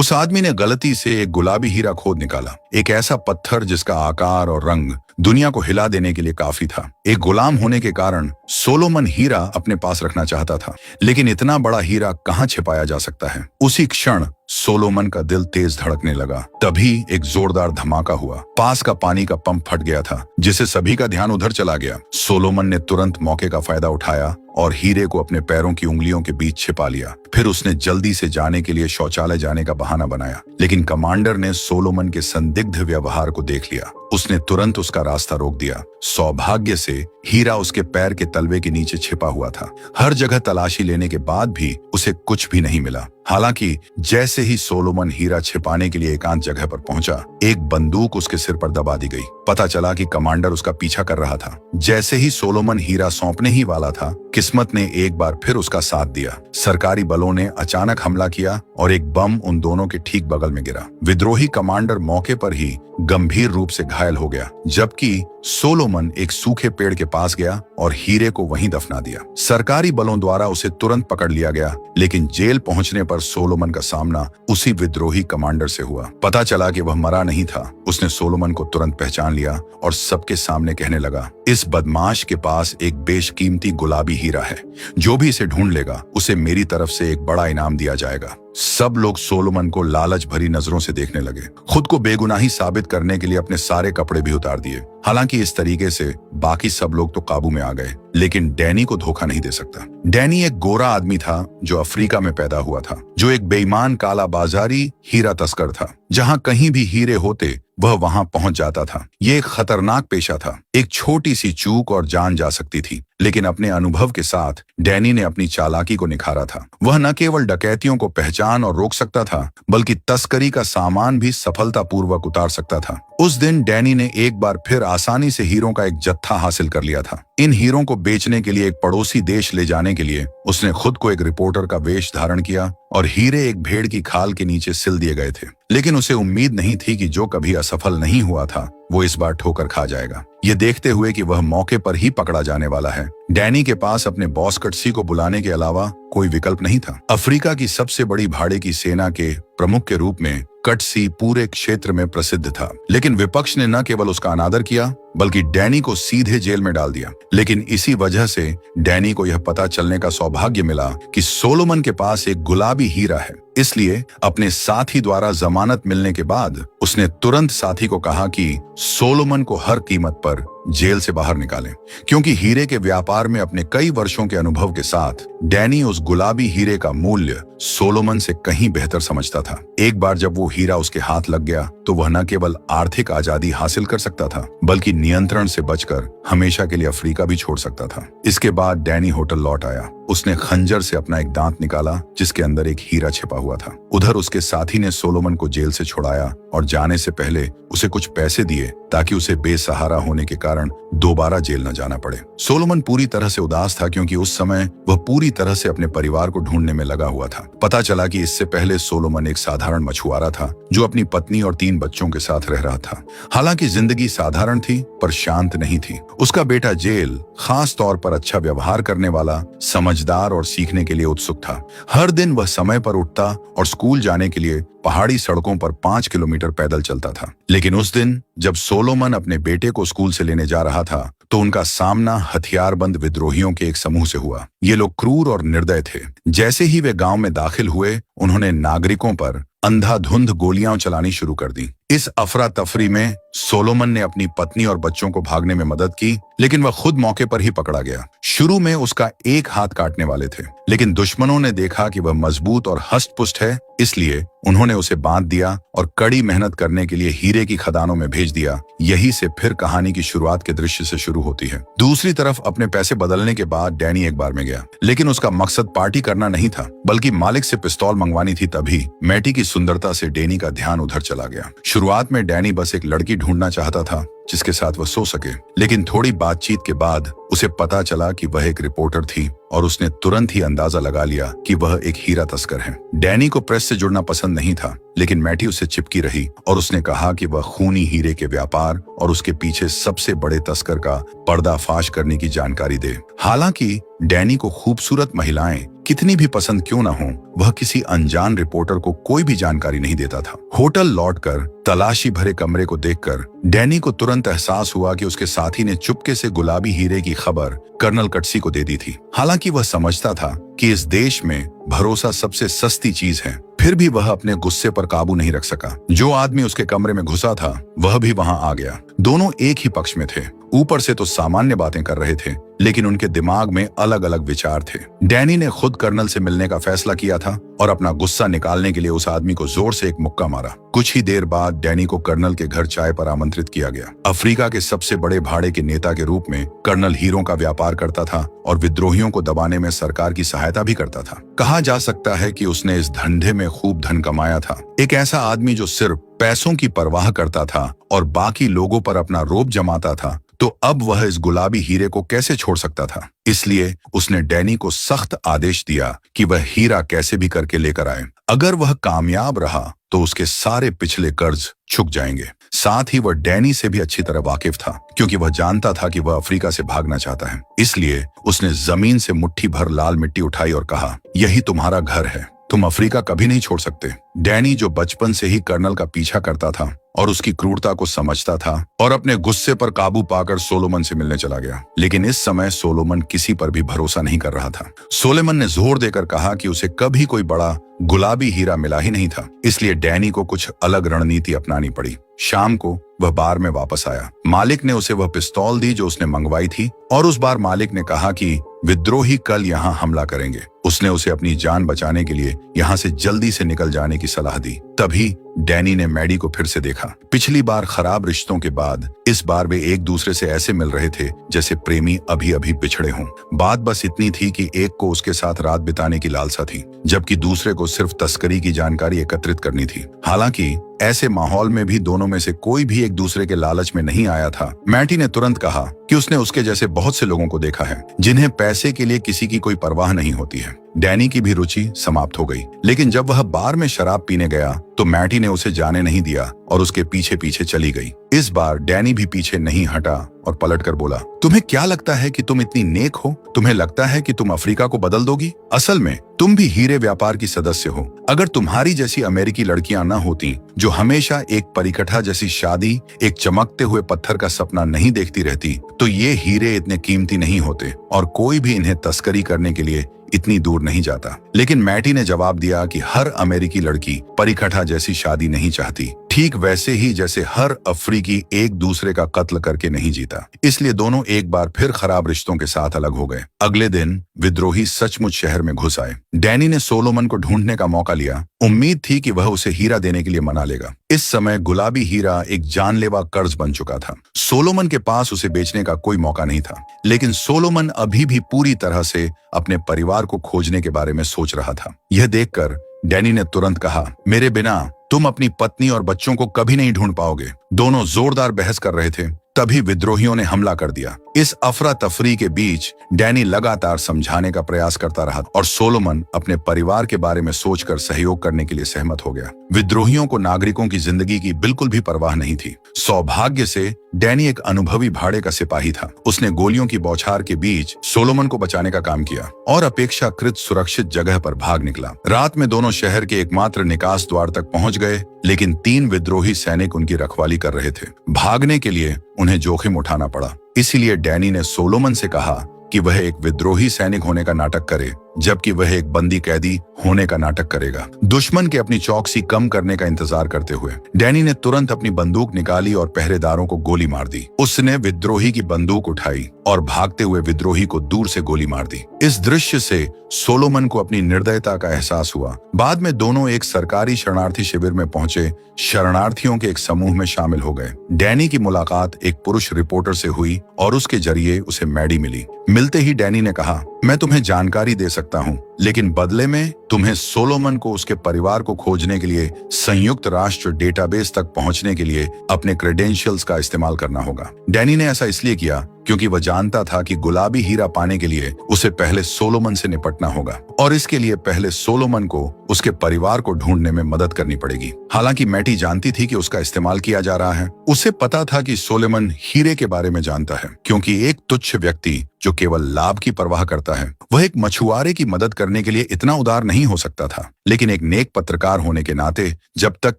उस आदमी ने गलती से एक गुलाबी हीरा खोद निकाला, एक ऐसा पत्थर जिसका आकार और रंग दुनिया को हिला देने के लिए काफी था। एक गुलाम होने के कारण सोलोमन हीरा अपने पास रखना चाहता था, लेकिन इतना बड़ा हीरा कहाँ छिपाया जा सकता है। उसी क्षण सोलोमन का दिल तेज धड़कने लगा। तभी एक जोरदार धमाका हुआ। पास का पानी का पंप फट गया था, जिससे सभी का ध्यान उधर चला गया। सोलोमन ने तुरंत मौके का फायदा उठाया और हीरे को अपने पैरों की उंगलियों के बीच छिपा लिया। फिर उसने जल्दी से जाने के लिए शौचालय जाने का बहाना बनाया, लेकिन कमांडर ने सोलोमन के संदिग्ध व्यवहार को देख लिया। उसने तुरंत उसका रास्ता रोक दिया। सौभाग्य से हीरा उसके पैर के तलवे के नीचे छिपा हुआ था। हर जगह तलाशी लेने के बाद भी उसे कुछ भी नहीं मिला। हालांकि जैसे ही सोलोमन हीरा छिपाने के लिए एकांत जगह पर पहुंचा, एक बंदूक उसके सिर पर दबा दी गई। पता चला कि कमांडर उसका पीछा कर रहा था। जैसे ही सोलोमन हीरा सौंपने ही वाला था, किस्मत ने एक बार फिर उसका साथ दिया। सरकारी बलों ने अचानक हमला किया और एक बम उन दोनों के ठीक बगल में गिरा। विद्रोही कमांडर मौके पर ही गंभीर रूप से घायल हो गया, जबकि सोलोमन एक सूखे पेड़ के पास गया और हीरे को वहीं दफना दिया। सरकारी बलों द्वारा उसे तुरंत पकड़ लिया गया, लेकिन जेल पहुंचने पर सोलोमन का सामना उसी विद्रोही कमांडर से हुआ। पता चला कि वह मरा नहीं था। उसने सोलोमन को तुरंत पहचान लिया और सबके सामने कहने लगा, इस बदमाश के पास एक बेशकीमती गुलाबी हीरा है। जो भी इसे ढूंढ लेगा, उसे मेरी तरफ से एक बड़ा इनाम दिया जाएगा। सब लोग सोलोमन को लालच भरी नजरों से देखने लगे। खुद को बेगुनाही साबित करने के लिए अपने सारे कपड़े भी उतार दिए। हालांकि इस तरीके से बाकी सब लोग तो काबू में आ गए, लेकिन डैनी को धोखा नहीं दे सकता। डैनी एक गोरा आदमी था जो अफ्रीका में पैदा हुआ था, जो एक बेईमान काला बाजारी हीरा तस्कर था। जहां कहीं भी हीरे होते वह वहां पहुंच जाता था। ये एक खतरनाक पेशा था। एक छोटी सी चूक और जान जा सकती थी, लेकिन अपने अनुभव के साथ डैनी ने अपनी चालाकी को निखारा था। वह न केवल डकैतियों को पहचान और रोक सकता था, बल्कि तस्करी का सामान भी सफलतापूर्वक उतार सकता था। उस दिन डैनी ने एक बार फिर आसानी से हीरों का एक जत्था हासिल कर लिया था। इन हीरों को बेचने के लिए एक पड़ोसी देश ले जाने के लिए उसने खुद को एक रिपोर्टर का वेश धारण किया और हीरे एक भेड़ की खाल के नीचे सिल दिए गए थे। लेकिन उसे उम्मीद नहीं थी कि जो कभी असफल नहीं हुआ था, वो इस बार ठोकर खा जाएगा। ये देखते हुए कि वह मौके पर ही पकड़ा जाने वाला है, डैनी के पास अपने बॉस कटसी को बुलाने के अलावा कोई विकल्प नहीं था। अफ्रीका की सबसे बड़ी भाड़े की सेना के प्रमुख के रूप में कटसी पूरे क्षेत्र में प्रसिद्ध था, लेकिन विपक्ष ने न केवल उसका अनादर किया, बल्कि डैनी को सीधे जेल में डाल दिया। लेकिन इसी वजह से डैनी को यह पता चलने का सौभाग्य मिला कि सोलोमन के पास एक गुलाबी हीरा है। इसलिए अपने साथी द्वारा जमानत मिलने के बाद उसने तुरंत साथी को कहा कि सोलोमन को हर कीमत पर जेल से बाहर निकालें, क्योंकि हीरे के व्यापार में अपने कई वर्षों के अनुभव के साथ डैनी उस गुलाबी हीरे का मूल्य सोलोमन से कहीं बेहतर समझता था। एक बार जब वो हीरा उसके हाथ लग गया, तो वह न केवल आर्थिक आजादी हासिल कर सकता था, बल्कि नियंत्रण से बचकर हमेशा के लिए अफ्रीका भी छोड़ सकता था। इसके बाद डैनी होटल लौट आया। उसने खंजर से अपना एक दांत निकाला, जिसके अंदर एक हीरा छिपा हुआ था। उधर उसके साथी ने सोलोमन को जेल से छुड़ाया और जाने से पहले उसे कुछ पैसे दिए, ताकि उसे बेसहारा होने के कारण दोबारा जेल न जाना पड़े। सोलोमन पूरी तरह से उदास था, क्योंकि उस समय वह पूरी तरह से अपने परिवार को ढूंढने में लगा हुआ था। पता चला कि इससे पहले सोलोमन एक साधारण मछुआरा था, जो अपनी पत्नी और 3 बच्चों के साथ रह रहा था। हालांकि जिंदगी साधारण थी, पर शांत नहीं थी। उसका बेटा जेल खास तौर पर अच्छा व्यवहार करने वाला, समझदार और सीखने के लिए उत्सुक था। हर दिन वह समय पर उठता और स्कूल जाने के लिए पहाड़ी सड़कों पर 5 किलोमीटर पैदल चलता था। लेकिन उस दिन जब सोलोमन अपने बेटे को स्कूल से लेने जा रहा था, तो उनका सामना हथियारबंद विद्रोहियों के एक समूह से हुआ। ये लोग क्रूर और निर्दय थे। जैसे ही वे गांव में दाखिल हुए, उन्होंने नागरिकों पर अंधाधुंध गोलियां चलानी शुरू कर दी। इस अफरा तफरी में सोलोमन ने अपनी पत्नी और बच्चों को भागने में मदद की, लेकिन वह खुद मौके पर ही पकड़ा गया। शुरू में उसका एक हाथ काटने वाले थे, लेकिन दुश्मनों ने देखा कि वह मजबूत और हष्ट-पुष्ट है, इसलिए उन्होंने उसे बांध दिया और कड़ी मेहनत करने के लिए हीरे की खदानों में भेज दिया। यही से फिर कहानी की शुरुआत के दृश्य से शुरू होती है। दूसरी तरफ अपने पैसे बदलने के बाद डैनी एक बार में गया, लेकिन उसका मकसद पार्टी करना नहीं था, बल्कि मालिक से पिस्तौल मंगवानी थी। तभी मैटी की सुंदरता से डैनी का ध्यान उधर चला गया। शुरुआत में डैनी बस एक लड़की ढूंढना चाहता था जिसके साथ वह सो सके, लेकिन थोड़ी बातचीत के बाद उसे पता चला कि वह एक रिपोर्टर थी और उसने तुरंत ही अंदाजा लगा लिया कि वह एक हीरा तस्कर है। डैनी को प्रेस से जुड़ना पसंद नहीं था, लेकिन मैटी उससे चिपकी रही और उसने कहा कि वह खूनी हीरे के व्यापार और उसके पीछे सबसे बड़े तस्कर का पर्दाफाश करने की जानकारी दे। हालांकि डैनी को खूबसूरत महिलाएं कितनी भी पसंद क्यों ना हो, वह किसी अनजान रिपोर्टर को कोई भी जानकारी नहीं देता था। होटल लौटकर तलाशी भरे कमरे को देखकर डैनी को तुरंत एहसास हुआ कि उसके साथी ने चुपके से गुलाबी हीरे की खबर कर्नल कटसी को दे दी थी। हालांकि वह समझता था कि इस देश में भरोसा सबसे सस्ती चीज है, फिर भी वह अपने गुस्से पर काबू नहीं रख सका। जो आदमी उसके कमरे में घुसा था वह भी वहां आ गया। दोनों एक ही पक्ष में थे। ऊपर से तो सामान्य बातें कर रहे थे, लेकिन उनके दिमाग में अलग अलग विचार थे। डैनी ने खुद कर्नल से मिलने का फैसला किया था और अपना गुस्सा निकालने के लिए उस आदमी को जोर से एक मुक्का मारा। कुछ ही देर बाद डैनी को कर्नल के घर चाय पर आमंत्रित किया गया। अफ्रीका के सबसे बड़े भाड़े के नेता के रूप में कर्नल हीरों का व्यापार करता था और विद्रोहियों को दबाने में सरकार की सहायता भी करता था। कहा जा सकता है कि उसने इस धंधे में खूब धन कमाया था। एक ऐसा आदमी जो सिर्फ पैसों की परवाह करता था और बाकी लोगों पर अपना रोब जमाता था, तो अब वह इस गुलाबी हीरे को कैसे छोड़ सकता था। इसलिए उसने डैनी को सख्त आदेश दिया कि वह हीरा कैसे भी करके लेकर आए। अगर वह कामयाब रहा तो उसके सारे पिछले कर्ज चुक जाएंगे। साथ ही वह डैनी से भी अच्छी तरह वाकिफ था, क्योंकि वह जानता था कि वह अफ्रीका से भागना चाहता है। इसलिए उसने जमीन से मुट्ठी भर लाल मिट्टी उठाई और कहा, यही तुम्हारा घर है, तुम अफ्रीका कभी नहीं छोड़ सकते। डैनी, जो बचपन से ही कर्नल का पीछा करता था और उसकी क्रूरता को समझता था, और अपने गुस्से पर काबू पाकर सोलोमन से मिलने चला गया। लेकिन इस समय सोलोमन किसी पर भी भरोसा नहीं कर रहा था। सोलोमन ने जोर देकर कहा कि उसे कभी कोई बड़ा गुलाबी हीरा मिला ही नहीं था, इसलिए डैनी को कुछ अलग रणनीति अपनानी पड़ी। शाम को वह बार में वापस आया। मालिक ने उसे वह पिस्तौल दी जो उसने मंगवाई थी, और उस बार मालिक ने कहा कि विद्रोही कल यहाँ हमला करेंगे। उसने उसे अपनी जान बचाने के लिए यहाँ से जल्दी से निकल जाने की सलाह दी। तभी डैनी ने मैडी को फिर से देखा। पिछली बार खराब रिश्तों के बाद इस बार वे एक दूसरे से ऐसे मिल रहे थे जैसे प्रेमी अभी अभी बिछड़े हों। बात बस इतनी थी कि एक को उसके साथ रात बिताने की लालसा थी, जबकि दूसरे को सिर्फ तस्करी की जानकारी एकत्रित करनी थी। हालांकि ऐसे माहौल में भी दोनों में से कोई भी एक दूसरे के लालच में नहीं आया था। मैटी ने तुरंत कहा कि उसने उसके जैसे बहुत से लोगों को देखा है जिन्हें पैसे के लिए किसी की कोई परवाह नहीं होती है। डैनी की भी रुचि समाप्त हो गई, लेकिन जब वह बार में शराब पीने गया तो मैटी ने उसे जाने नहीं दिया और उसके पीछे पीछे चली गई। इस बार डैनी भी पीछे नहीं हटा और पलटकर बोला, तुम्हें क्या लगता है कि तुम इतनी नेक हो? तुम्हें लगता है कि तुम अफ्रीका को बदल दोगी? असल में तुम भी हीरे व्यापार की सदस्य हो। अगर तुम्हारी जैसी अमेरिकी लड़कियां न होती जो हमेशा एक परिकठा जैसी शादी, एक चमकते हुए पत्थर का सपना नहीं देखती रहती, तो ये हीरे इतने कीमती नहीं होते और कोई भी इन्हें तस्करी करने के लिए इतनी दूर नहीं जाता। लेकिन मैटी ने जवाब दिया कि हर अमेरिकी लड़की परिकठा जैसी शादी नहीं चाहती, ठीक वैसे ही जैसे हर अफ्रीकी एक दूसरे का कत्ल करके नहीं जीता। इसलिए दोनों एक बार फिर खराब रिश्तों के साथ अलग हो गए। अगले दिन विद्रोही सचमुच शहर में घुस आए। डैनी ने सोलोमन को ढूंढने का मौका लिया। उम्मीद थी कि वह उसे हीरा देने के लिए मना लेगा। इस समय गुलाबी हीरा एक जानलेवा कर्ज बन चुका था। सोलोमन के पास उसे बेचने का कोई मौका नहीं था, लेकिन सोलोमन अभी भी पूरी तरह से अपने परिवार को खोजने के बारे में सोच रहा था। यह देखकर डैनी ने तुरंत कहा, मेरे बिना तुम अपनी पत्नी और बच्चों को कभी नहीं ढूंढ पाओगे। दोनों जोरदार बहस कर रहे थे, तभी विद्रोहियों ने हमला कर दिया। इस अफरा तफरी के बीच डैनी लगातार समझाने का प्रयास करता रहा और सोलोमन अपने परिवार के बारे में सोचकर सहयोग करने के लिए सहमत हो गया। विद्रोहियों को नागरिकों की जिंदगी की बिल्कुल भी परवाह नहीं थी। सौभाग्य से डैनी एक अनुभवी भाड़े का सिपाही था। उसने गोलियों की बौछार के बीच सोलोमन को बचाने का काम किया और अपेक्षाकृत सुरक्षित जगह पर भाग निकला। रात में दोनों शहर के एकमात्र निकास द्वार तक पहुंच गए, लेकिन 3 विद्रोही सैनिक उनकी रखवाली कर रहे थे। भागने के लिए उन्हें जोखिम उठाना पड़ा। इसीलिए डैनी ने सोलोमन से कहा कि वह एक विद्रोही सैनिक होने का नाटक करे, जबकि वह एक बंदी कैदी होने का नाटक करेगा। दुश्मन के अपनी चौकसी कम करने का इंतजार करते हुए डैनी ने तुरंत अपनी बंदूक निकाली और पहरेदारों को गोली मार दी। उसने विद्रोही की बंदूक उठाई और भागते हुए विद्रोही को दूर से गोली मार दी। इस दृश्य से सोलोमन को अपनी निर्दयता का एहसास हुआ। बाद में दोनों एक सरकारी शरणार्थी शिविर में पहुंचे शरणार्थियों के एक समूह में शामिल हो गए। डैनी की मुलाकात एक पुरुष रिपोर्टर से हुई और उसके जरिए उसे मैडी मिली। मिलते ही डैनी ने कहा, मैं तुम्हें जानकारी दे सकता हूँ, लेकिन बदले में तुम्हें सोलोमन को उसके परिवार को खोजने के लिए संयुक्त राष्ट्र डेटाबेस तक पहुंचने के लिए अपने क्रेडेंशियल्स का इस्तेमाल करना होगा। डैनी ने ऐसा इसलिए किया क्योंकि वह जानता था कि गुलाबी हीरा पाने के लिए उसे पहले सोलोमन से निपटना होगा और इसके लिए पहले सोलोमन को उसके परिवार को ढूंढने में मदद करनी पड़ेगी। हालांकि मैटी जानती थी कि उसका इस्तेमाल किया जा रहा है। उसे पता था कि सोलोमन हीरे के बारे में जानता है, क्योंकि एक तुच्छ व्यक्ति जो केवल लाभ की परवाह करता है वह एक मछुआरे की मदद करने के लिए इतना उदार नहीं हो सकता था। लेकिन एक नेक पत्रकार होने के नाते जब तक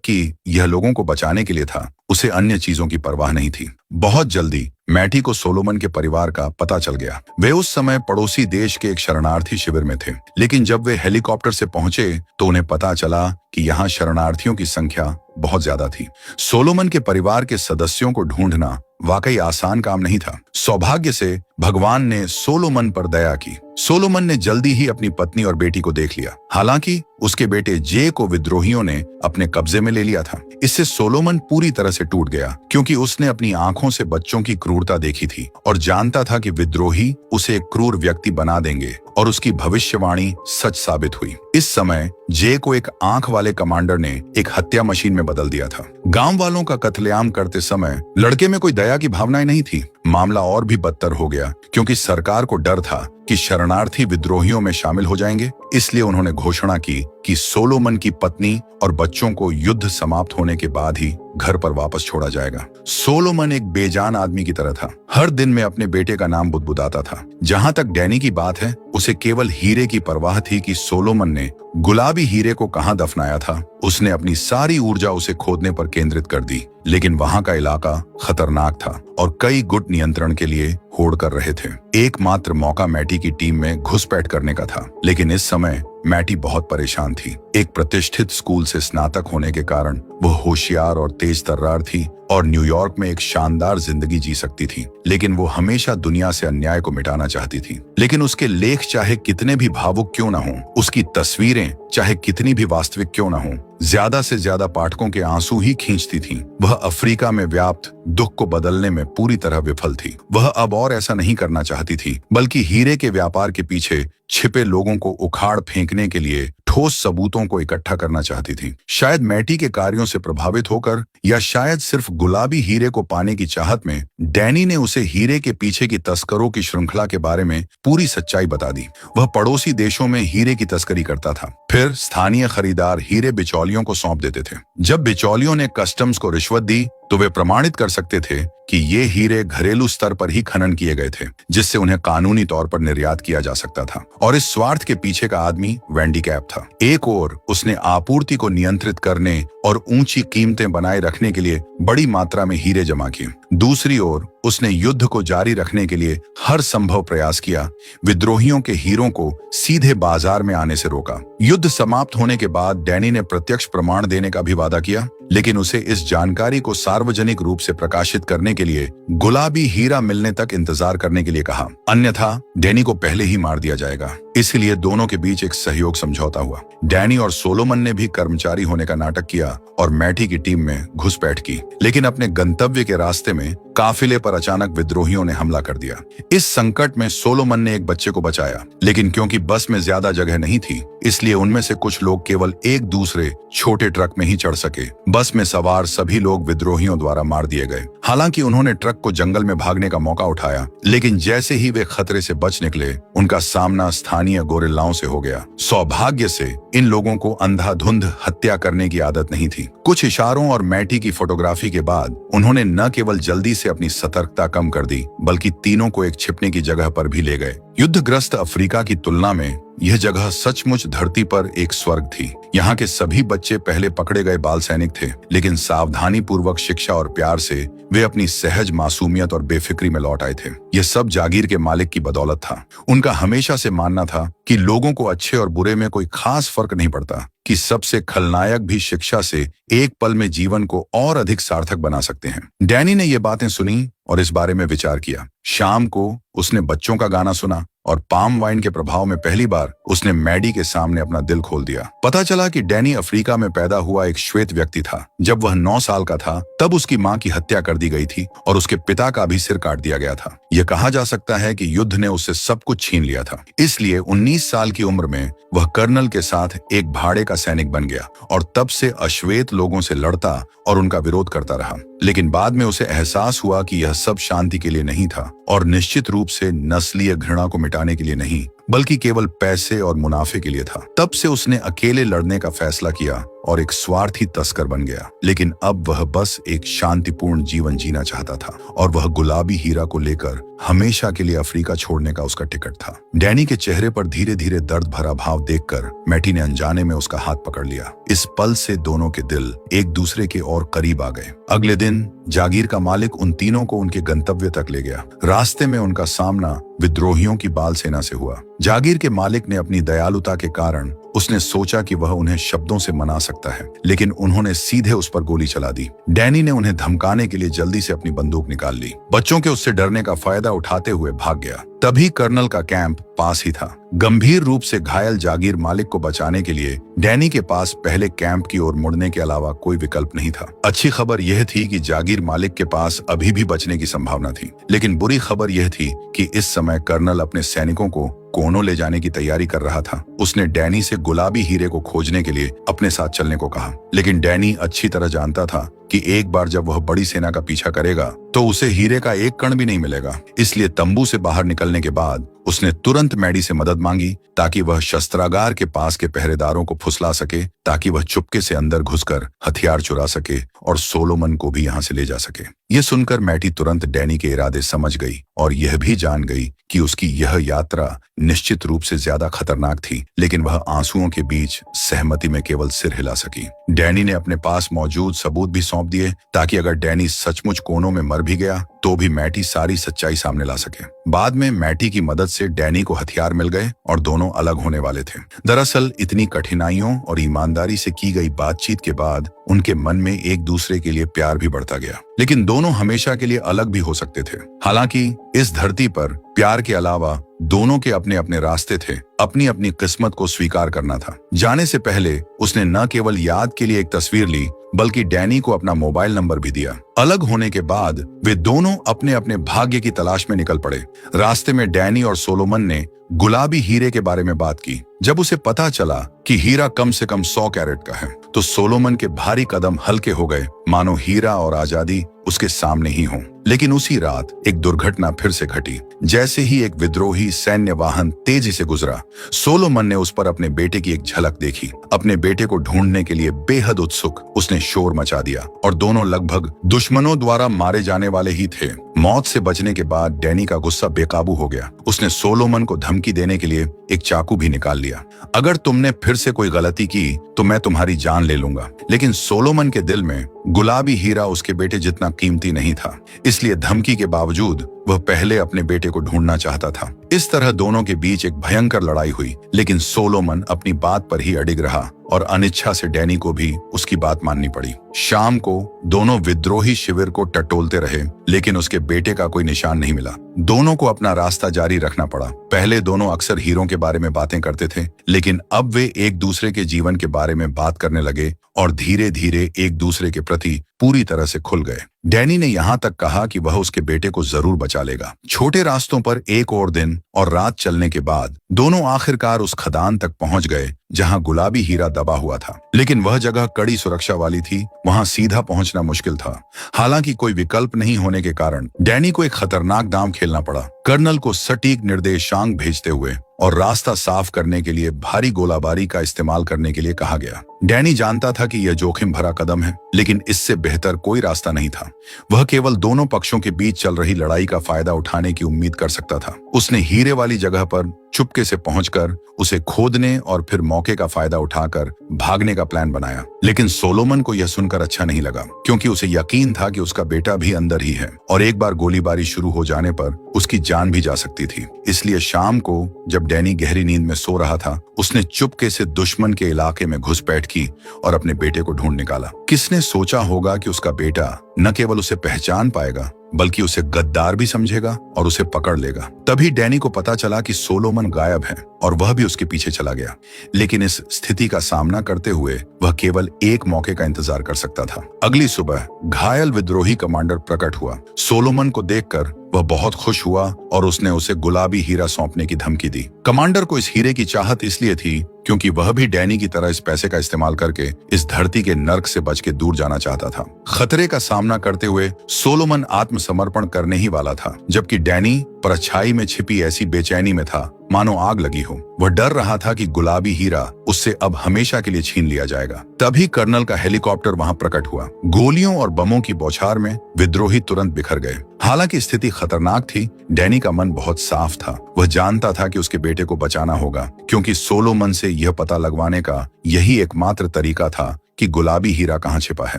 कि यह लोगों को बचाने के लिए था, उसे अन्य चीजों की परवाह नहीं थी। बहुत जल्दी मैटी को सोलोमन के परिवार का पता चल गया। वे उस समय पड़ोसी देश के एक शरणार्थी शिविर में थे, लेकिन जब वे हेलीकॉप्टर से पहुंचे तो उन्हें पता चला कि यहाँ शरणार्थियों की संख्या बहुत ज्यादा थी। सोलोमन के परिवार के सदस्यों को ढूंढना वाकई आसान काम नहीं था। सौभाग्य से भगवान ने सोलोमन पर दया की। सोलोमन ने जल्दी ही अपनी पत्नी और बेटी को देख लिया। हालांकि उसके बेटे जे को विद्रोहियों ने अपने कब्जे में ले लिया था। इससे सोलोमन पूरी तरह से टूट गया, क्योंकि उसने अपनी आंखों से बच्चों की क्रूरता देखी थी और जानता था कि विद्रोही उसे एक क्रूर व्यक्ति बना देंगे, और उसकी भविष्यवाणी सच साबित हुई। इस समय जे को एक आंख वाले कमांडर ने एक हत्या मशीन में बदल दिया था। गांव वालों का कत्लेआम करते समय लड़के में कोई दया की भावनाएं नहीं थी। मामला और भी बदतर हो गया, क्योंकि सरकार को डर था कि शरणार्थी विद्रोहियों में शामिल हो जाएंगे। इसलिए उन्होंने घोषणा की कि सोलोमन की पत्नी और बच्चों को युद्ध समाप्त होने के बाद ही घर पर वापस छोड़ा जाएगा। सोलोमन एक बेजान आदमी की तरह था। हर दिन में अपने बेटे का नाम बुदबुदाता था। जहां तक डैनी की बात है, उसे केवल हीरे की परवाह थी कि सोलोमन ने गुलाबी हीरे को कहां दफनाया था। उसने अपनी सारी ऊर्जा उसे खोदने पर केंद्रित कर दी, लेकिन वहां का इलाका खतरनाक था और कई गुट नियंत्रण के लिए होड़ कर रहे थे। एकमात्र मौका मैटी की टीम में घुसपैठ करने का था, लेकिन इस समय मैटी बहुत परेशान थी। एक प्रतिष्ठित स्कूल से स्नातक होने के कारण वह होशियार और तेज तर्रार थी और न्यूयॉर्क में एक शानदार जिंदगी जी सकती थी, लेकिन वो हमेशा दुनिया से अन्याय को मिटाना चाहती थी। लेकिन उसके लेख चाहे कितने भी भावुक क्यों न हों, उसकी तस्वीरें चाहे कितनी भी वास्तविक क्यों न हों, ज्यादा से ज्यादा पाठकों के आंसू ही खींचती थीं। वह अफ्रीका में व्याप्त दुख को बदलने में पूरी तरह विफल थी। वह अब और ऐसा नहीं करना चाहती थी, बल्कि हीरे के व्यापार के पीछे छिपे लोगों को उखाड़ फेंकने के लिए ठोस सबूतों को इकट्ठा करना चाहती थी। शायद मैटी के कार्यों से प्रभावित होकर, या शायद सिर्फ गुलाबी हीरे को पाने की चाहत में, डैनी ने उसे हीरे के पीछे की तस्करों की श्रृंखला के बारे में पूरी सच्चाई बता दी। वह पड़ोसी देशों में हीरे की तस्करी करता था, फिर स्थानीय खरीदार हीरे बिचौलियों को सौंप देते थे। जब बिचौलियों ने कस्टम्स को रिश्वत दी तो वे प्रमाणित कर सकते थे कि ये हीरे घरेलू स्तर पर ही खनन किए गए थे, जिससे उन्हें कानूनी तौर पर निर्यात किया जा सकता था। और इस स्वार्थ के पीछे का आदमी वेंडी कैप था। एक ओर उसने आपूर्ति को नियंत्रित करने और ऊंची कीमतें बनाए रखने के लिए बड़ी मात्रा में हीरे जमा किए, दूसरी ओर उसने युद्ध को जारी रखने के लिए हर संभव प्रयास किया। विद्रोहियों के हीरों को सीधे बाजार में आने से रोका। युद्ध समाप्त होने के बाद डैनी ने प्रत्यक्ष प्रमाण देने का भी वादा किया, लेकिन उसे इस जानकारी को सार्वजनिक रूप से प्रकाशित करने के लिए गुलाबी हीरा मिलने तक इंतजार करने के लिए कहा, अन्यथा डैनी को पहले ही मार दिया जाएगा। इसलिए दोनों के बीच एक सहयोग समझौता हुआ। डैनी और सोलोमन ने भी कर्मचारी होने का नाटक किया और मैटी की टीम में घुसपैठ की, लेकिन अपने गंतव्य के रास्ते में काफिले पर अचानक विद्रोहियों ने हमला कर दिया। इस संकट में सोलोमन ने एक बच्चे को बचाया, लेकिन क्योंकि बस में ज्यादा जगह नहीं थी, इसलिए उनमें से कुछ लोग केवल एक दूसरे छोटे ट्रक में ही चढ़ सके। बस में सवार सभी लोग विद्रोहियों द्वारा मार दिए गए। हालांकि उन्होंने ट्रक को जंगल में भागने का मौका उठाया, लेकिन जैसे ही वे खतरे से बच निकले, उनका सामना स्थानीय गोरिल्लाओं से हो गया। सौभाग्य से इन लोगों को अंधाधुंध हत्या करने की आदत नहीं थी। कुछ इशारों और मैटी की फोटोग्राफी के बाद उन्होंने न केवल जल्दी से अपनी सतर्कता कम कर दी, बल्कि तीनों को एक छिपने की जगह पर भी ले गए। युद्धग्रस्त अफ्रीका की तुलना में यह जगह सचमुच धरती पर एक स्वर्ग थी। यहाँ के सभी बच्चे पहले पकड़े गए बाल सैनिक थे, लेकिन सावधानी पूर्वक शिक्षा और प्यार से वे अपनी सहज मासूमियत और बेफिक्री में लौट आए थे। यह सब जागीर के मालिक की बदौलत था। उनका हमेशा से मानना था कि लोगों को अच्छे और बुरे में कोई खास फर्क नहीं पड़ता, कि सबसे खलनायक भी शिक्षा से एक पल में जीवन को और अधिक सार्थक बना सकते हैं। डैनी ने ये बातें सुनी और इस बारे में विचार किया। शाम को उसने बच्चों का गाना सुना, और पाम वाइन के प्रभाव में पहली बार उसने मैडी के सामने अपना दिल खोल दिया। पता चला कि डैनी अफ्रीका में पैदा हुआ एक श्वेत व्यक्ति था। जब वह 9 साल का था तब उसकी मां की हत्या कर दी गई थी और उसके पिता का भी सिर काट दिया गया था। यह कहा जा सकता है कि युद्ध ने उससे सब कुछ छीन लिया था। इसलिए 19 साल की उम्र में वह कर्नल के साथ एक भाड़े का सैनिक बन गया और तब से अश्वेत लोगों से लड़ता और उनका विरोध करता रहा। लेकिन बाद में उसे एहसास हुआ कि यह सब शांति के लिए नहीं था और निश्चित रूप से नस्लीय घृणा को मिटाने के लिए नहीं, बल्कि केवल पैसे और मुनाफे के लिए था। तब से उसने अकेले लड़ने का फैसला किया और एक स्वार्थी तस्कर बन गया। लेकिन अब वह बस एक शांतिपूर्ण जीवन जीना चाहता था और वह गुलाबी हीरा को लेकर हमेशा के लिए अफ्रीका छोड़ने का उसका टिकट था। डैनी के चेहरे पर धीरे धीरे दर्द भरा भाव देखकर मैटी ने अनजाने में उसका हाथ पकड़ लिया। इस पल से दोनों के दिल एक दूसरे के और करीब आ गए। अगले दिन जागीर का मालिक उन तीनों को उनके गंतव्य तक ले गया। रास्ते में उनका सामना विद्रोहियों की बाल सेना से हुआ। जागीर के मालिक ने अपनी दयालुता के कारण उसने सोचा कि वह उन्हें शब्दों से मना सकता है, लेकिन उन्होंने सीधे उस पर गोली चला दी। डैनी ने उन्हें धमकाने के लिए जल्दी से अपनी बंदूक निकाल ली। बच्चों के उससे डरने का फायदा उठाते हुए भाग गया। तभी कर्नल का कैंप पास ही था। गंभीर रूप से घायल जागीर मालिक को बचाने के लिए डैनी के पास पहले कैंप की ओर मुड़ने के अलावा कोई विकल्प नहीं था। अच्छी खबर यह थी कि जागीर मालिक के पास अभी भी बचने की संभावना थी, लेकिन बुरी खबर यह थी कि इस समय कर्नल अपने सैनिकों को कोनों ले जाने की तैयारी कर रहा था। उसने डैनी से गुलाबी हीरे को खोजने के लिए अपने साथ चलने को कहा, लेकिन डैनी अच्छी तरह जानता था कि एक बार जब वह बड़ी सेना का पीछा करेगा तो उसे हीरे का एक कण भी नहीं मिलेगा। इसलिए तंबू से बाहर निकलने के बाद उसने तुरंत मैडी से मदद मांगी ताकि वह शस्त्रागार के पास के पहरेदारों को फुसला सके, ताकि वह चुपके से अंदर घुसकर हथियार चुरा सके और सोलोमन को भी यहाँ से ले जा सके। यह सुनकर मैटी तुरंत डैनी के इरादे समझ गई और यह भी जान गई कि उसकी यह यात्रा निश्चित रूप से ज्यादा खतरनाक थी, लेकिन वह आंसुओं के बीच सहमति में केवल सिर हिला सकी। डैनी ने अपने पास मौजूद सबूत भी सौंप दिए ताकि अगर डैनी सचमुच कोनों में मर भी गया तो भी मैटी सारी सच्चाई सामने ला सके। बाद में मैटी की मदद से डैनी को हथियार मिल गए और दोनों अलग होने वाले थे। दरअसल इतनी कठिनाइयों और ईमानदारी से की गई बातचीत के बाद उनके मन में एक दूसरे के लिए प्यार भी बढ़ता गया, लेकिन दोनों हमेशा के लिए अलग भी हो सकते थे। हालांकि इस धरती पर प्यार के अलावा दोनों के अपने अपने रास्ते थे। अपनी अपनी किस्मत को स्वीकार करना था। जाने से पहले उसने न केवल याद के लिए एक तस्वीर ली, बल्कि डैनी को अपना मोबाइल नंबर भी दिया। अलग होने के बाद वे दोनों अपने अपने भाग्य की तलाश में निकल पड़े। रास्ते में डैनी और सोलोमन ने गुलाबी हीरे के बारे में बात की। जब उसे पता चला कि हीरा कम से कम 100 कैरेट का है, तो सोलोमन के भारी कदम हल्के हो गए, मानो हीरा और आजादी उसके सामने ही हों। लेकिन उसी रात एक दुर्घटना फिर से घटी। जैसे ही एक विद्रोही सैन्य वाहन तेजी से गुजरा, सोलोमन ने उस पर अपने बेटे की एक झलक देखी। अपने बेटे को ढूंढने के लिए बेहद उत्सुक उसने शोर मचा दिया और दोनों लगभग दुश्मनों द्वारा मारे जाने वाले ही थे। मौत से बचने के बाद डैनी का गुस्सा बेकाबू हो गया। उसने सोलोमन को धमकी देने के लिए एक चाकू भी निकाल लिया। अगर तुमने फिर से कोई गलती की तो मैं तुम्हारी जान ले लूंगा। लेकिन सोलोमन के दिल में गुलाबी हीरा उसके बेटे जितना कीमती नहीं था, इसलिए धमकी के बावजूद वह पहले अपने बेटे को ढूंढना चाहता था। इस तरह दोनों के बीच एक भयंकर लड़ाई हुई, लेकिन सोलोमन अपनी बात पर ही अडिग रहा और अनिच्छा से डैनी को भी उसकी बात माननी पड़ी। शाम को दोनों विद्रोही शिविर को टटोलते रहे, लेकिन उसके बेटे का कोई निशान नहीं मिला। दोनों को अपना रास्ता जारी रखना पड़ा। पहले दोनों अक्सर हीरों के बारे में बातें करते थे, लेकिन अब वे एक दूसरे के जीवन के बारे में बात करने लगे और धीरे धीरे एक दूसरे के प्रति पूरी तरह से खुल गए। डैनी ने यहाँ तक कहा कि वह उसके बेटे को जरूर बचा लेगा। छोटे रास्तों पर एक और दिन और रात चलने के बाद दोनों आखिरकार उस खदान तक पहुंच गए जहां गुलाबी हीरा दबा हुआ था। लेकिन वह जगह कड़ी सुरक्षा वाली थी, वहां सीधा पहुंचना मुश्किल था। हालांकि कोई विकल्प नहीं होने के कारण डैनी को एक खतरनाक दांव खेलना पड़ा। कर्नल को सटीक निर्देशांक भेजते हुए और रास्ता साफ करने के लिए भारी गोलाबारी का इस्तेमाल करने के लिए कहा गया। डैनी जानता था कि यह जोखिम भरा कदम है, लेकिन इससे बेहतर कोई रास्ता नहीं था। वह केवल दोनों पक्षों के बीच चल रही लड़ाई का फायदा उठाने की उम्मीद कर सकता था। उसने हीरे वाली जगह पर चुपके से पहुंचकर उसे खोदने और फिर मौके का फायदा उठाकर भागने का प्लान बनाया। लेकिन सोलोमन को यह सुनकर अच्छा नहीं लगा, क्योंकि उसे यकीन था कि उसका बेटा भी अंदर ही है और एक बार गोलीबारी शुरू हो जाने पर उसकी जान भी जा सकती थी। इसलिए शाम को जब डैनी गहरी नींद में सो रहा था, उसने चुपके से दुश्मन के इलाके में घुसपैठ की और अपने बेटे को ढूंढ निकाला। किसने सोचा होगा कि उसका बेटा न केवल उसे पहचान पाएगा, बल्कि उसे गद्दार भी समझेगा और उसे पकड़ लेगा। तभी डैनी को पता चला कि सोलोमन गायब है और वह भी उसके पीछे चला गया। लेकिन इस स्थिति का सामना करते हुए वह केवल एक मौके का इंतजार कर सकता था। अगली सुबह घायल विद्रोही कमांडर प्रकट हुआ। सोलोमन को देखकर वह बहुत खुश हुआ और उसने उसे गुलाबी हीरा सौंपने की धमकी दी। कमांडर को इस हीरे की चाहत इसलिए थी क्योंकि वह भी डैनी की तरह इस पैसे का इस्तेमाल करके इस धरती के नर्क से बच के दूर जाना चाहता था। खतरे का सामना करते हुए सोलोमन आत्मसमर्पण करने ही वाला था, जबकि डैनी परछाई में छिपी ऐसी बेचैनी में था मानो आग लगी हो। वह डर रहा था कि गुलाबी हीरा उससे अब हमेशा के लिए छीन लिया जाएगा। तभी कर्नल का हेलीकॉप्टर वहां प्रकट हुआ। गोलियों और बमों की बौछार में विद्रोही तुरंत बिखर गए। हालांकि स्थिति खतरनाक थी, डैनी का मन बहुत साफ था। वह जानता था कि उसके बेटे को बचाना होगा, क्योंकि सोलोमन से यह पता लगवाने का यही एकमात्र तरीका था कि गुलाबी हीरा कहाँ छिपा है।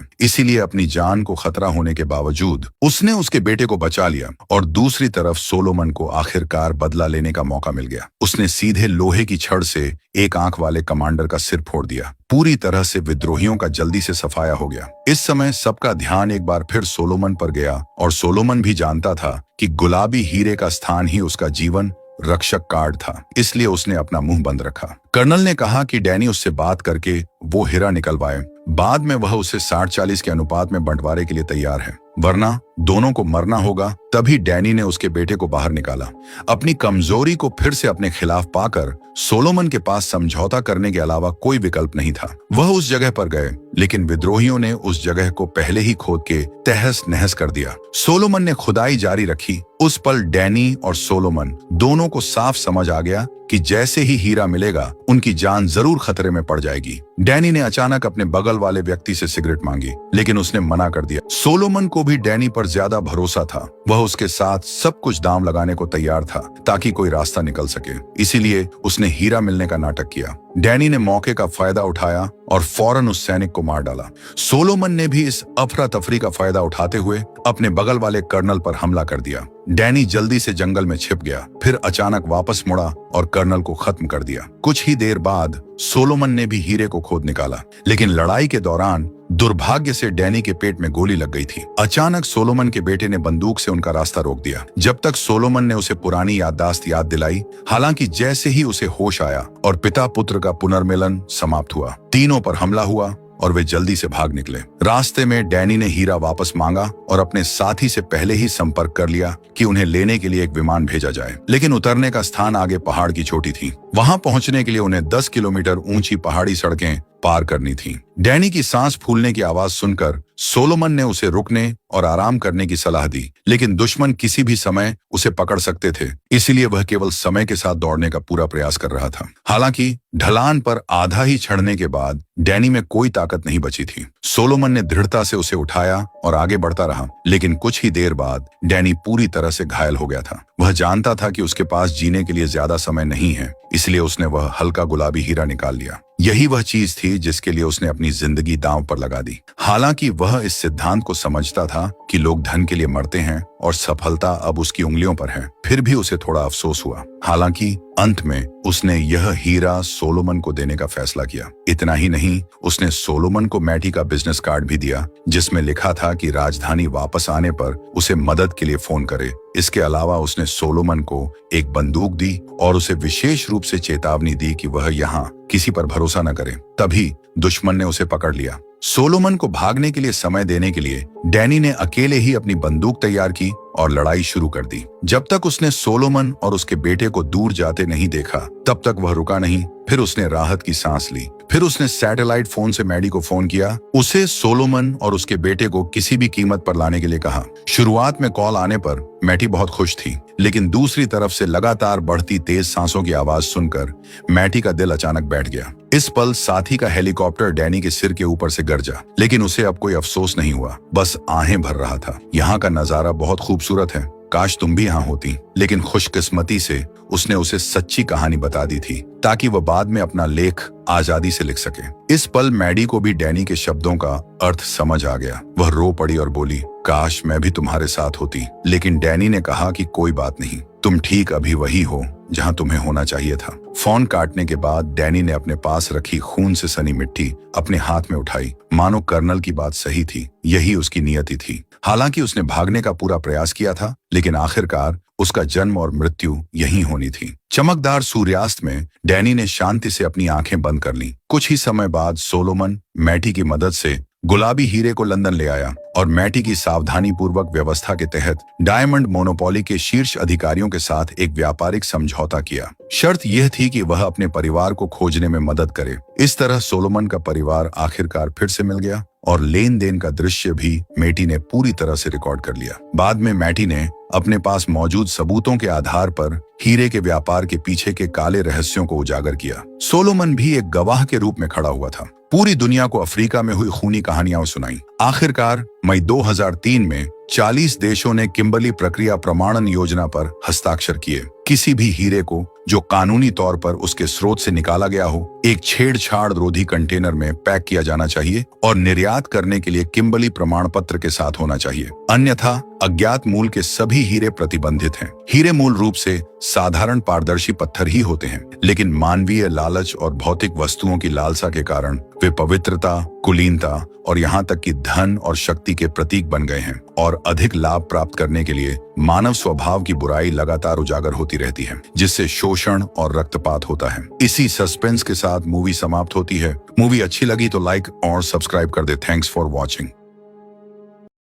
इसीलिए अपनी जान को खतरा होने के बावजूद उसने उसके बेटे को बचा लिया और दूसरी तरफ सोलोमन को आखिरकार बदला लेने का मौका मिल गया। उसने सीधे लोहे की छड़ से एक आंख वाले कमांडर का सिर फोड़ दिया। पूरी तरह से विद्रोहियों का जल्दी से सफाया हो गया। इस समय सबका ध्यान एक बार फिर सोलोमन पर गया और सोलोमन भी जानता था कि गुलाबी हीरे का स्थान ही उसका जीवन रक्षक कार्ड था, इसलिए उसने अपना मुंह बंद रखा। कर्नल ने कहा कि डैनी उससे बात करके वो हीरा निकलवाए। बाद में वह उसे 60-40 के अनुपात में बंटवारे के लिए तैयार है, वरना दोनों को मरना होगा। तभी डैनी ने उसके बेटे को बाहर निकाला। अपनी कमजोरी को फिर से अपने खिलाफ पाकर सोलोमन के पास समझौता करने के अलावा कोई विकल्प नहीं था। वह उस जगह पर गए, लेकिन विद्रोहियों ने उस जगह को पहले ही खोद के तहस नहस कर दिया। सोलोमन ने खुदाई जारी रखी। उस पल डैनी और सोलोमन दोनों को साफ समझ आ गया कि जैसे ही हीरा मिलेगा उनकी जान जरूर खतरे में पड़ जाएगी। डैनी ने अचानक अपने बगल वाले व्यक्ति से सिगरेट मांगी, लेकिन उसने मना कर दिया। सोलोमन को भी डैनी पर ज्यादा भरोसा था। वह उसके साथ सब कुछ दांव लगाने को तैयार था ताकि कोई रास्ता निकल सके। इसीलिए उसने हीरा मिलने का नाटक किया। डैनी ने मौके का फायदा उठाया और फौरन उस सैनिक को मार डाला। सोलोमन ने भी इस अफरा तफरी का फायदा उठाते हुए अपने बगल वाले कर्नल पर हमला कर दिया। डैनी जल्दी से जंगल में छिप गया, फिर अचानक वापस मुड़ा और कर्नल को खत्म कर दिया। कुछ ही देर बाद सोलोमन ने भी हीरे को खोद निकाला, लेकिन लड़ाई के दौरान दुर्भाग्य से डैनी के पेट में गोली लग गई थी। अचानक सोलोमन के बेटे ने बंदूक से उनका रास्ता रोक दिया। जब तक सोलोमन ने उसे पुरानी याददाश्त याद दिलाई, हालांकि जैसे ही उसे होश आया और पिता पुत्र का पुनर्मिलन समाप्त हुआ, तीनों पर हमला हुआ और वे जल्दी से भाग निकले। रास्ते में डैनी ने हीरा वापस मांगा और अपने साथी से पहले ही संपर्क कर लिया कि उन्हें लेने के लिए एक विमान भेजा जाए। लेकिन उतरने का स्थान आगे पहाड़ की चोटी थी। वहां पहुंचने के लिए उन्हें 10 किलोमीटर ऊंची पहाड़ी सड़कें पार करनी थी। डैनी की सांस फूलने की आवाज सुनकर सोलोमन ने उसे रुकने और आराम करने की सलाह दी, लेकिन दुश्मन किसी भी समय उसे पकड़ सकते थे, इसलिए वह केवल समय के साथ दौड़ने का पूरा प्रयास कर रहा था। हालांकि ढलान पर आधा ही चढ़ने के बाद डैनी में कोई ताकत नहीं बची थी। सोलोमन ने दृढ़ता से उसे उठाया और आगे बढ़ता रहा, लेकिन कुछ ही देर बाद डैनी पूरी तरह से घायल हो गया था। वह जानता था कि उसके पास जीने के लिए ज्यादा समय नहीं है, इसलिए उसने वह हल्का गुलाबी हीरा निकाल लिया। यही वह चीज थी जिसके लिए उसने अपनी जिंदगी दांव पर लगा दी। हालांकि वह इस सिद्धांत को समझता था कि लोग धन के लिए मरते हैं और सफलता अब उसकी उंगलियों पर है, फिर भी उसे थोड़ा अफसोस हुआ। हालांकि अंत में उसने यह हीरा सोलोमन को देने का फैसला किया। इतना ही नहीं, उसने सोलोमन को मैटी का बिजनेस कार्ड भी दिया, जिसमें लिखा था कि राजधानी वापस आने पर उसे मदद के लिए फोन करे। इसके अलावा उसने सोलोमन को एक बंदूक दी और उसे विशेष रूप से चेतावनी दी कि वह यहाँ किसी पर भरोसा न करे। तभी दुश्मन ने उसे पकड़ लिया। सोलोमन को भागने के लिए समय देने के लिए डैनी ने अकेले ही अपनी बंदूक तैयार की और लड़ाई शुरू कर दी। जब तक उसने सोलोमन और उसके बेटे को दूर जाते नहीं देखा, तब तक वह रुका नहीं। फिर उसने राहत की सांस ली। फिर उसने सैटेलाइट फोन से मैडी को फोन किया। उसे सोलोमन और उसके बेटे को किसी भी कीमत पर लाने के लिए कहा। शुरुआत में कॉल आने पर मैटी बहुत खुश थी, लेकिन दूसरी तरफ से लगातार बढ़ती तेज सांसों की आवाज सुनकर मैटी का दिल अचानक बैठ गया। इस पल साथी का हेलीकॉप्टर डैनी के सिर के ऊपर से गरजा, लेकिन उसे अब कोई अफसोस नहीं हुआ, बस आहें भर रहा था। यहाँ का नजारा बहुत खूबसूरत है, काश तुम भी यहाँ होती। लेकिन खुशकिस्मती से उसने उसे सच्ची कहानी बता दी थी, ताकि वह बाद में अपना लेख आजादी से लिख सके। इस पल मैडी को भी डैनी के शब्दों का अर्थ समझ आ गया। वह रो पड़ी और बोली, काश मैं भी तुम्हारे साथ होती। लेकिन डैनी ने कहा कि कोई बात नहीं, तुम ठीक अभी वही हो जहां तुम्हें होना चाहिए था। फोन काटने के बाद डैनी ने अपने पास रखी खून से सनी मिट्टी अपने हाथ में उठाई, मानो कर्नल की बात सही थी, यही उसकी नियति थी। हालांकि उसने भागने का पूरा प्रयास किया था, लेकिन आखिरकार उसका जन्म और मृत्यु यहीं होनी थी। चमकदार सूर्यास्त में डैनी ने शांति से अपनी आंखें बंद कर लीं। कुछ ही समय बाद सोलोमन मैटी की मदद से गुलाबी हीरे को लंदन ले आया और मैटी की सावधानी पूर्वक व्यवस्था के तहत डायमंड मोनोपोली के शीर्ष अधिकारियों के साथ एक व्यापारिक समझौता किया। शर्त यह थी कि वह अपने परिवार को खोजने में मदद करे। इस तरह सोलोमन का परिवार आखिरकार फिर से मिल गया और लेन देन का दृश्य भी मैटी ने पूरी तरह से रिकॉर्ड कर लिया। बाद में मैटी ने अपने पास मौजूद सबूतों के आधार पर हीरे के व्यापार के पीछे के काले रहस्यों को उजागर किया। सोलोमन भी एक गवाह के रूप में खड़ा हुआ था, पूरी दुनिया को अफ्रीका में हुई खूनी कहानियां सुनाई। आखिरकार मई 2003 में 40 देशों ने किम्बरली प्रक्रिया प्रमाणन योजना पर हस्ताक्षर किए। किसी भी हीरे को जो कानूनी तौर पर उसके स्रोत से निकाला गया हो, एक छेड़छाड़ रोधी कंटेनर में पैक किया जाना चाहिए और निर्यात करने के लिए किम्बरली प्रमाण पत्र के साथ होना चाहिए। अन्यथा अज्ञात मूल के सभी हीरे प्रतिबंधित हैं। हीरे मूल रूप से साधारण पारदर्शी पत्थर ही होते हैं, लेकिन मानवीय लालच और भौतिक वस्तुओं की लालसा के कारण वे पवित्रता, कुलीनता और यहाँ तक कि धन और शक्ति के प्रतीक बन गए हैं और अधिक लाभ प्राप्त करने के लिए मानव स्वभाव की बुराई लगातार उजागर होती रहती है, जिससे शोषण और रक्तपात होता है। इसी सस्पेंस के साथ मूवी समाप्त होती है। मूवी अच्छी लगी तो लाइक और सब्सक्राइब कर दे। Thanks for watching.